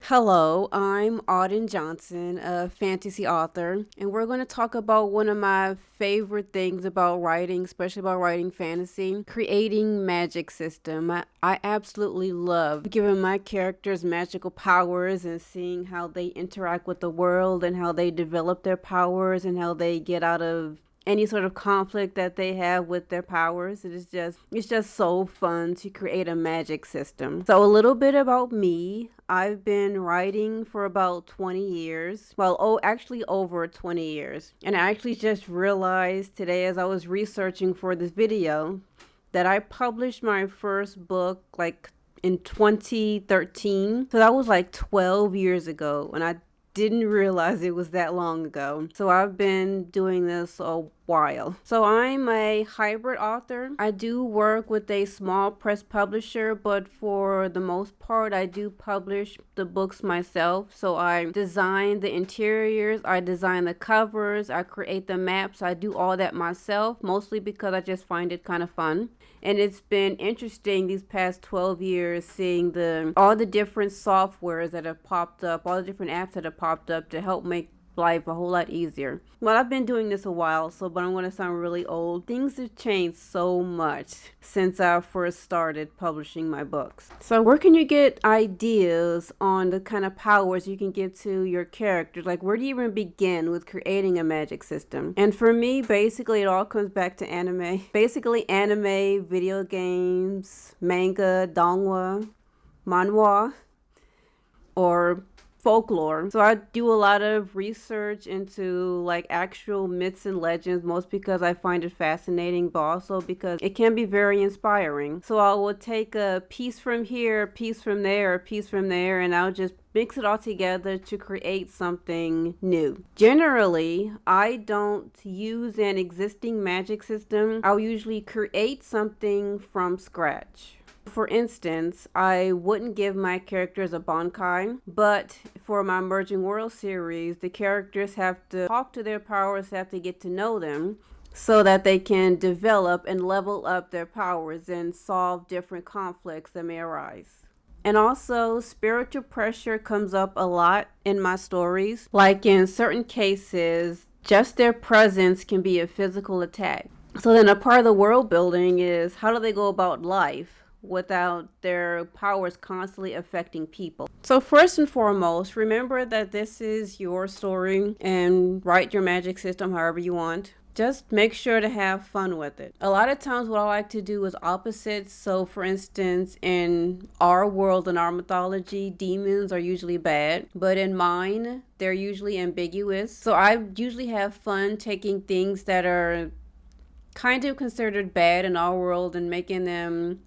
Hello, I'm Auden Johnson, a fantasy author, and we're going to talk about one of my favorite things about writing, especially about writing fantasy, creating magic system. I absolutely love giving my characters magical powers and seeing how they interact with the world and how they develop their powers and how they get out of any sort of conflict that they have with their powers. It's just so fun to create a magic system. So a little bit about me. I've been writing for about 20 years. Well, actually over 20 years. And I actually just realized today as I was researching for this video that I published my first book like in 2013. So that was like 12 years ago, and I didn't realize it was that long ago. So I've been doing this a while. So I'm a hybrid author. I do work with a small press publisher, but for the most part, I do publish the books myself. So I design the interiors, I design the covers, I create the maps, I do all that myself, mostly because I just find it kind of fun. And it's been interesting these past 12 years seeing all the different softwares that have popped up, all the different apps that have popped up to help make life a whole lot easier. Well, I've been doing this a while, but I'm going to sound really old. Things have changed so much since I first started publishing my books. So where can you get ideas on the kind of powers you can give to your characters? Like, where do you even begin with creating a magic system? And for me, basically, it all comes back to anime. Basically, anime, video games, manga, manhwa, or folklore. So I do a lot of research into like actual myths and legends, most because I find it fascinating, but also because it can be very inspiring. So I will take a piece from here, a piece from there, a piece from there, and I'll just mix it all together to create something new. Generally, I don't use an existing magic system. I'll usually create something from scratch. For instance, I wouldn't give my characters a Bankai, but for my Merging World series, the characters have to talk to their powers, have to get to know them, so that they can develop and level up their powers and solve different conflicts that may arise. And also, spiritual pressure comes up a lot in my stories. Like in certain cases, just their presence can be a physical attack. So then a part of the world building is how do they go about life without their powers constantly affecting people. So first and foremost, remember that this is your story and write your magic system however you want. Just make sure to have fun with it. A lot of times what I like to do is opposites. So for instance, in our world and our mythology, demons are usually bad, but in mine, they're usually ambiguous. So I usually have fun taking things that are kind of considered bad in our world and making them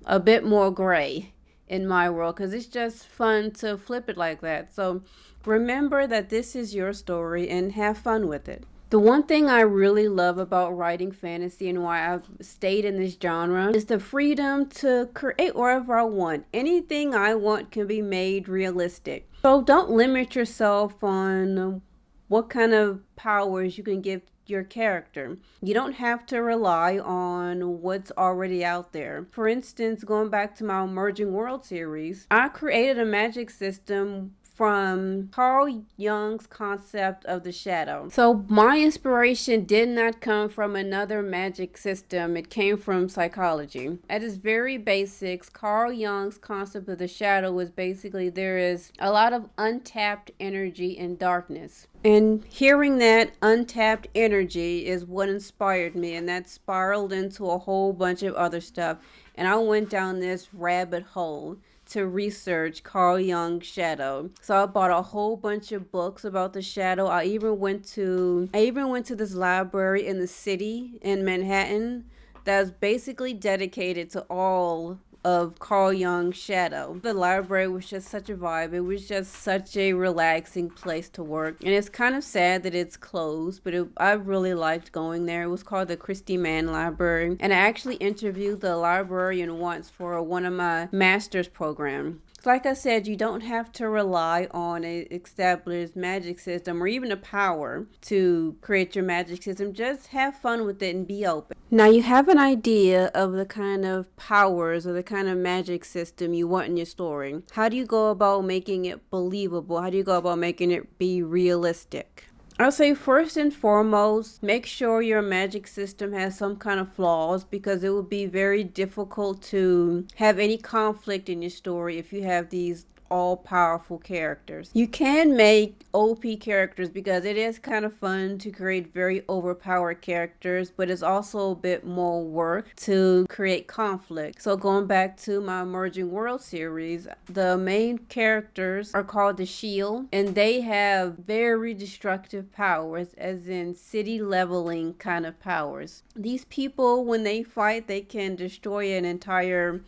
a bit more gray in my world, because it's just fun to flip it like that. So remember that this is your story and have fun with it. The one thing I really love about writing fantasy and why I've stayed in this genre is the freedom to create whatever I want. Anything I want can be made realistic. So don't limit yourself on what kind of powers you can give your character. You don't have to rely on what's already out there. For instance, going back to my Merging World series, I created a magic system from Carl Jung's concept of the shadow. So my inspiration did not come from another magic system. It came from psychology. At its very basics, Carl Jung's concept of the shadow was basically there is a lot of untapped energy in darkness. And hearing that untapped energy is what inspired me, and that spiraled into a whole bunch of other stuff. And I went down this rabbit hole to research Carl Jung's shadow. So I bought a whole bunch of books about the shadow. I even went to this library in the city in Manhattan that's basically dedicated to all of Carl Jung's shadow. The library was just such a vibe. It was just such a relaxing place to work. And it's kind of sad that it's closed, but I really liked going there. It was called the Christie Mann Library. And I actually interviewed the librarian once for one of my master's program. Like I said, you don't have to rely on a established magic system or even a power to create your magic system. Just have fun with it and be open. Now you have an idea of the kind of powers or the kind of magic system you want in your story. How do you go about making it believable? How do you go about making it be realistic? I'll say first and foremost, make sure your magic system has some kind of flaws, because it would be very difficult to have any conflict in your story if you have these all powerful characters. You can make OP characters because it is kind of fun to create very overpowered characters, but it's also a bit more work to create conflict. So going back to my Emerging World series, the main characters are called the Shield, and they have very destructive powers, as in city leveling kind of powers. These people, when they fight, they can destroy an entire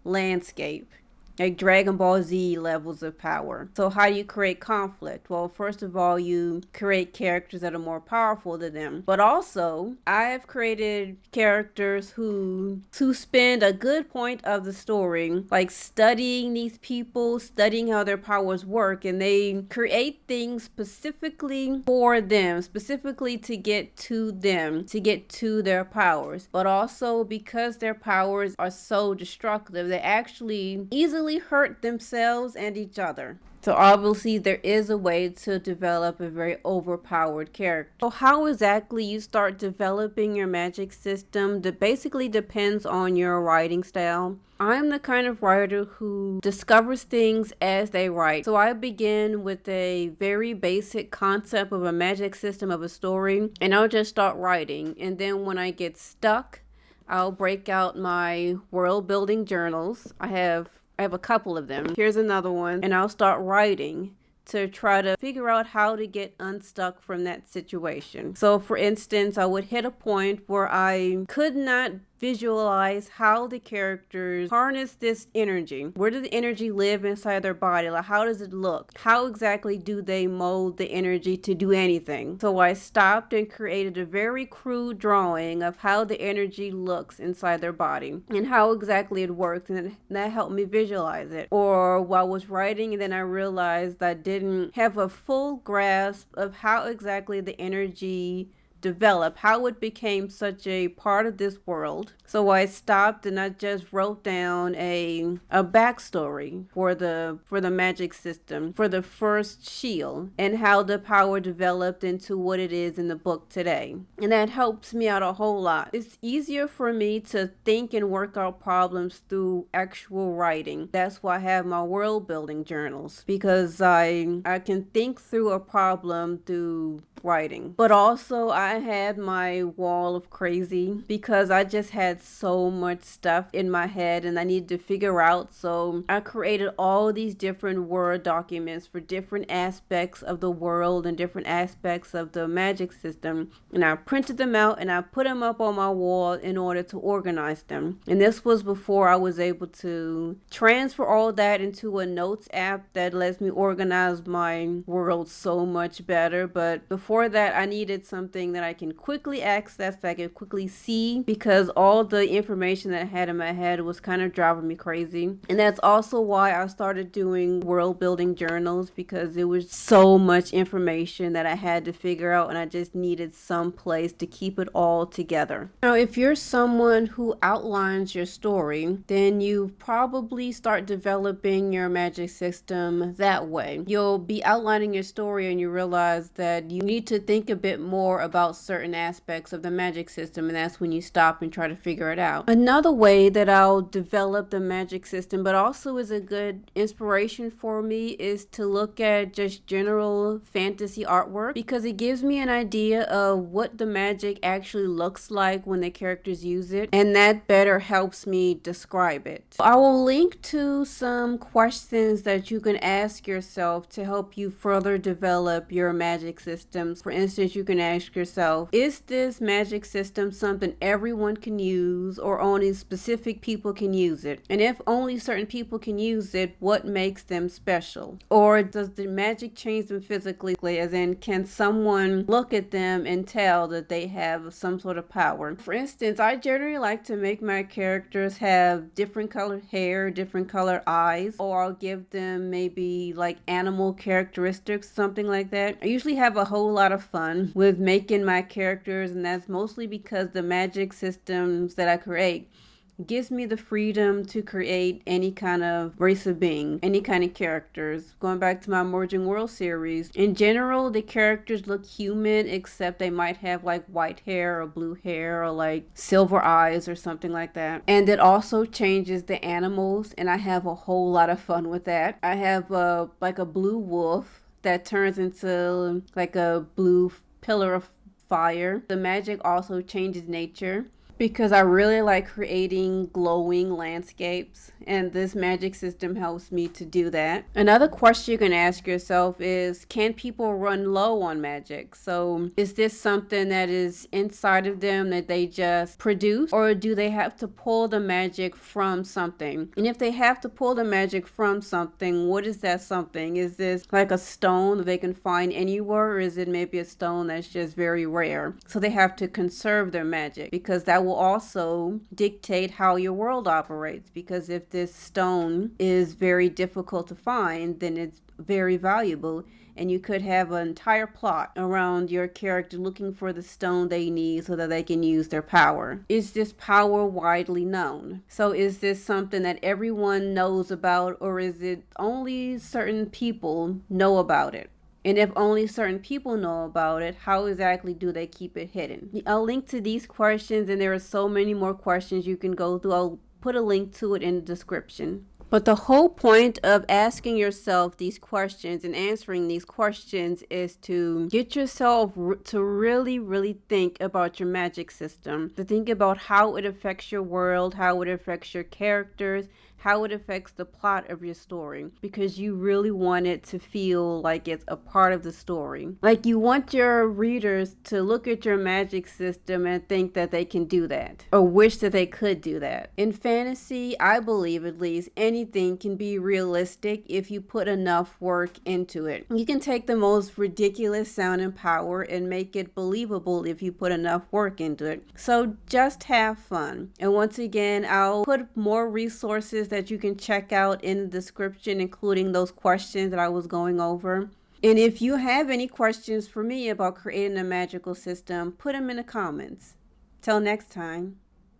landscape, like Dragon Ball Z levels of power. So how do you create conflict? Well, first of all, you create characters that are more powerful than them. But also, I have created characters who spend a good point of the story studying these people, studying how their powers work, and they create things specifically for them, specifically to get to them, to get to their powers. But also, because their powers are so destructive, they actually easily hurt themselves and each other. So obviously there is a way to develop a very overpowered character. So how exactly you start developing your magic system basically depends on your writing style. I'm the kind of writer who discovers things as they write. So I begin with a very basic concept of a magic system of a story, and I'll just start writing. And then when I get stuck, I'll break out my world building journals. I have a couple of them. Here's another one, and I'll start writing to try to figure out how to get unstuck from that situation. So for instance, I would hit a point where I could not visualize how the characters harness this energy. Where does the energy live inside their body? How does it look? How exactly do they mold the energy to do anything? So I stopped and created a very crude drawing of how the energy looks inside their body and how exactly it works, and that helped me visualize it. Or while I was writing, and then I realized I didn't have a full grasp of how exactly the energy develop, how it became such a part of this world. So I stopped and I just wrote down a backstory for the magic system, for the first shield, and how the power developed into what it is in the book today. And that helps me out a whole lot. It's easier for me to think and work out problems through actual writing. That's why I have my world building journals, because I can think through a problem through writing. But also I had my wall of crazy, because I just had so much stuff in my head and I needed to figure out. So I created all these different Word documents for different aspects of the world and different aspects of the magic system, and I printed them out and I put them up on my wall in order to organize them. And this was before I was able to transfer all that into a notes app that lets me organize my world so much better. But before that, I needed something that I can quickly access, that I can quickly see, because all the information that I had in my head was kind of driving me crazy. And that's also why I started doing world building journals, because it was so much information that I had to figure out and I just needed some place to keep it all together. Now, if you're someone who outlines your story, then you probably start developing your magic system that way. You'll be outlining your story and you realize that you need to think a bit more about certain aspects of the magic system, and that's when you stop and try to figure it out. Another way that I'll develop the magic system, but also is a good inspiration for me, is to look at just general fantasy artwork, because it gives me an idea of what the magic actually looks like when the characters use it, and that better helps me describe it. I will link to some questions that you can ask yourself to help you further develop your magic system systems. For instance, you can ask yourself, is this magic system something everyone can use or only specific people can use it? And if only certain people can use it, what makes them special? Or does the magic change them physically, as in can someone look at them and tell that they have some sort of power? For instance, I generally like to make my characters have different colored hair, different colored eyes, or I'll give them maybe like animal characteristics, something like that. I usually have a whole lot of fun with making my characters, and that's mostly because the magic systems that I create gives me the freedom to create any kind of race of being, any kind of characters. Going back to my Emerging World series, in general, the characters look human, except they might have like white hair or blue hair or like silver eyes or something like that. And it also changes the animals, and I have a whole lot of fun with that. I have like a blue wolf that turns into like a blue pillar of fire. The magic also changes nature, because I really like creating glowing landscapes, and this magic system helps me to do that. Another question you can ask yourself is, can people run low on magic? So is this something that is inside of them that they just produce, or do they have to pull the magic from something? And if they have to pull the magic from something, what is that something? Is this like a stone that they can find anywhere, or is it maybe a stone that's just very rare? So they have to conserve their magic, because that will also dictate how your world operates. Because if this stone is very difficult to find, then it's very valuable, and you could have an entire plot around your character looking for the stone they need so that they can use their power. Is this power widely known? So is this something that everyone knows about, or is it only certain people know about it? And if only certain people know about it, how exactly do they keep it hidden? I'll link to these questions, and there are so many more questions you can go through. I'll put a link to it in the description. But the whole point of asking yourself these questions and answering these questions is to get yourself to really think about your magic system, to think about how it affects your world, how it affects your characters, how it affects the plot of your story, because you really want it to feel like it's a part of the story. Like you want your readers to look at your magic system and think that they can do that, or wish that they could do that. In fantasy, I believe at least, anything can be realistic if you put enough work into it. You can take the most ridiculous sounding power and make it believable if you put enough work into it. So just have fun. And once again, I'll put more resources that you can check out in the description, including those questions that I was going over. And if you have any questions for me about creating a magical system, put them in the comments. Till next time.